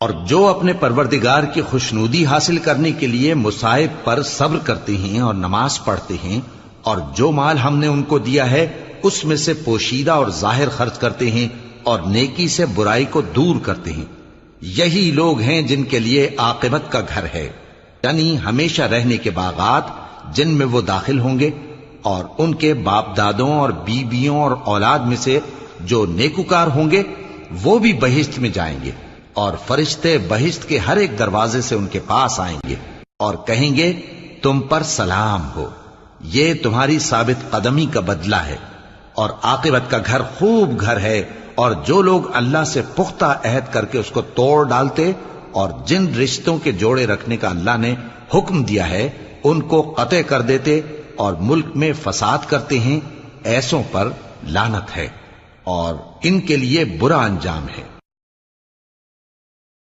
اور جو اپنے پروردگار کی خوشنودی حاصل کرنے کے لیے مصائب پر صبر کرتے ہیں اور نماز پڑھتے ہیں، اور جو مال ہم نے ان کو دیا ہے اس میں سے پوشیدہ اور ظاہر خرچ کرتے ہیں، اور نیکی سے برائی کو دور کرتے ہیں، یہی لوگ ہیں جن کے لیے عاقبت کا گھر ہے، یعنی ہمیشہ رہنے کے باغات جن میں وہ داخل ہوں گے، اور ان کے باپ دادوں اور بیویوں اور اولاد میں سے جو نیکوکار ہوں گے وہ بھی بہشت میں جائیں گے، اور فرشتے بہشت کے ہر ایک دروازے سے ان کے پاس آئیں گے اور کہیں گے تم پر سلام ہو، یہ تمہاری ثابت قدمی کا بدلہ ہے، اور عاقبت کا گھر خوب گھر ہے۔ اور جو لوگ اللہ سے پختہ عہد کر کے اس کو توڑ ڈالتے اور جن رشتوں کے جوڑے رکھنے کا اللہ نے حکم دیا ہے ان کو قطع کر دیتے اور ملک میں فساد کرتے ہیں، ایسوں پر لعنت ہے اور ان کے لیے برا انجام ہے۔